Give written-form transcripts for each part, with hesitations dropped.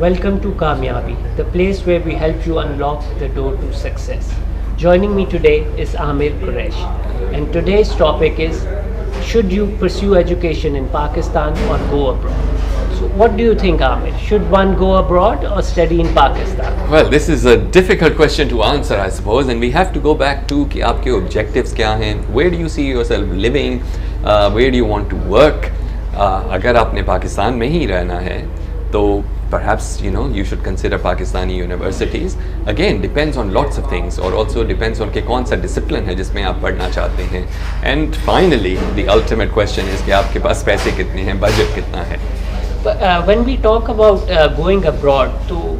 Welcome to Kamyabi, the place where we help you unlock the door to success. Joining me today is Amir Quresh, and today's topic is, should you pursue education in Pakistan or go abroad? So what do you think, Amir? Should one go abroad or study in Pakistan? Well, this is a difficult question to answer, I suppose, and we have to go back to कि आपके objectives क्या हैं, where do you see yourself living, where do you want to work. अगर आपने पाकिस्तान में ही रहना है तो perhaps you should consider Pakistani universities. Again, depends on lots of things, or also depends on कि कौन सा discipline है जिसमें आप पढ़ना चाहते हैं. And finally, the ultimate question is कि आपके पास पैसे कितने हैं, budget कितना है. When we talk about going abroad, तो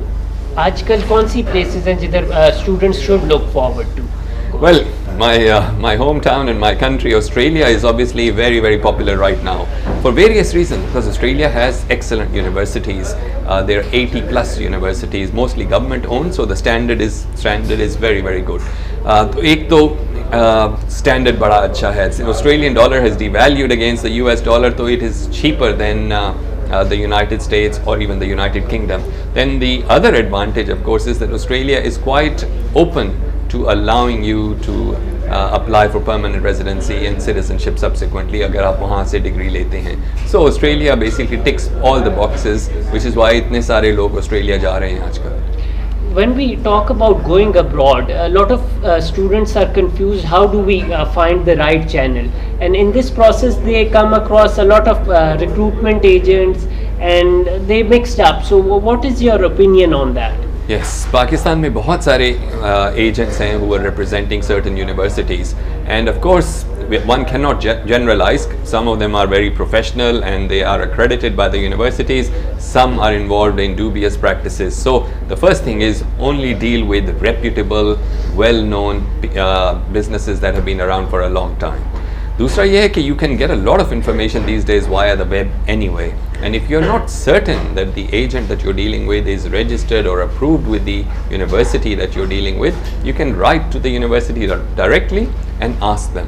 आजकल कौन सी places हैं जिधर students should look forward to? Well, my hometown and my country, Australia, is obviously very, very popular right now for various reasons. Because Australia has excellent universities. There are 80 plus universities, mostly government owned, so the standard is very, very good. तो एक तो standard बड़ा अच्छा है. Australian dollar has devalued against the US dollar, so it is cheaper than the United States or even the United Kingdom. Then the other advantage, of course, is that Australia is quite open to allowing you to apply for permanent residency and citizenship subsequently अगर आप वहाँ से degree लेते हैं. So Australia basically ticks all the boxes, which is why इतने सारे लोग Australia जा रहे हैं आजकल. When we talk about going abroad, a lot of students are confused. How do we find the right channel? And in this process, they come across a lot of recruitment agents, and they mixed up. So, what is your opinion on that? Yes, Pakistan में बहुत सारे agents हैं who are representing certain universities, and of course one cannot generalize. Some of them are very professional and they are accredited by the universities. Some are involved in dubious practices. So the first thing is only deal with reputable, well-known businesses that have been around for a long time. दूसरा ये है कि you can get a lot of information these days via the web anyway, and if you're not certain that the agent that you're dealing with is registered or approved with the university that you're dealing with, you can write to the university directly and ask them,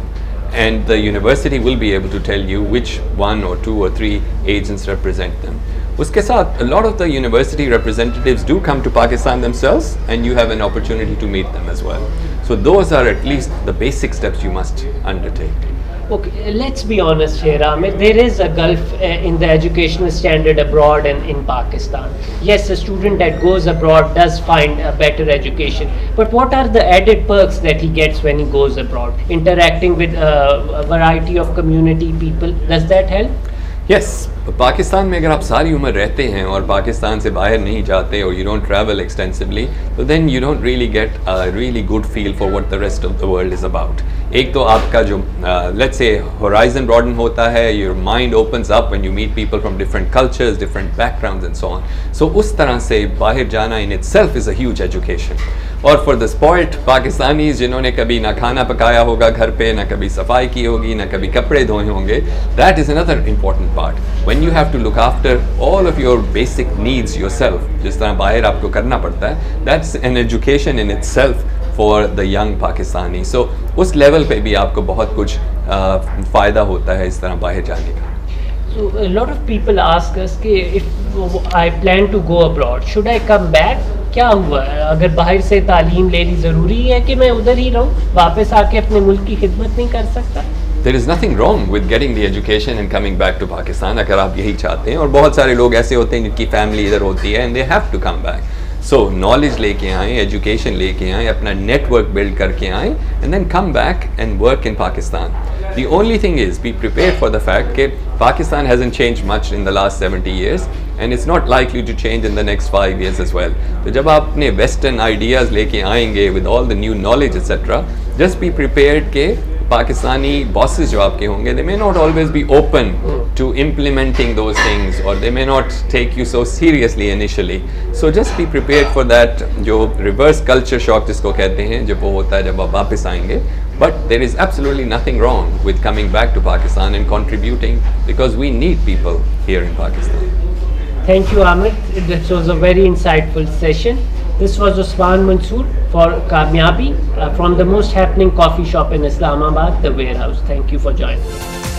and the university will be able to tell you which one or two or three agents represent them. उसके साथ a lot of the university representatives do come to Pakistan themselves, and you have an opportunity to meet them as well. So those are at least the basic steps you must undertake. Okay, let's be honest here, Amir. There is a gulf in the educational standard abroad and in Pakistan. Yes, a student that goes abroad does find a better education. But what are the added perks that he gets when he goes abroad? Interacting with a variety of community people, does that help? Yes, Pakistan में अगर आप सारी उम्र रहते हैं और पाकिस्तान से बाहर नहीं जाते और you don't travel extensively, तो then you don't really get a really good feel for what the rest of the world is about. एक तो आपका जो let's say horizon broaden होता है, your mind opens up when you meet people from different cultures, different backgrounds and so on. So उस तरह से बाहर जाना in itself is a huge education. और for the spoiled Pakistanis जिन्होंने कभी ना खाना पकाया होगा घर पे, ना कभी सफाई की होगी, ना कभी कपड़े धोए होंगे, that is another important part. When you have to look after all of your basic needs yourself, जिस तरह बाहर आपको करना पड़ता है, that's an education in itself for the young Pakistani. So उस level पे भी आपको बहुत कुछ फ़ायदा होता है इस तरह बाहर जाने का. So a lot of people ask us कि if I plan to go abroad, should I come back? क्या हुआ अगर बाहर से तालीम लेनी ज़रूरी है कि मैं उधर ही रहूँ, वापस आके अपने मुल्क की खिदमत नहीं कर सकता? There is nothing wrong with getting the education and coming back to Pakistan अगर आप यही चाहते हैं, और बहुत सारे लोग ऐसे होते हैं जिनकी फैमिली इधर होती है and they have to come back. So knowledge लेके आएँ, education लेके आएँ, अपना network build करके आएँ, and then come back and work in Pakistan. The only thing is be prepared for the fact that Pakistan hasn't changed much in the last 70 years, and it's not likely to change in the next 5 years as well. तो जब आप अपने western ideas लेके आएंगे with all the new knowledge etc., just be prepared के Pakistani bosses जो आपके होंगे, they may not always be open to implementing those things, or they may not take you so seriously initially. So just be prepared for that जो reverse culture shock जिसको कहते हैं, जब वो होता है जब आप वापस आएंगे. But there is absolutely nothing wrong with coming back to Pakistan and contributing, because we need people here in Pakistan. Thank you, Amir. This was a very insightful session. This was Usman Mansoor for Kamyabi from the most happening coffee shop in Islamabad, The Warehouse. Thank you for joining.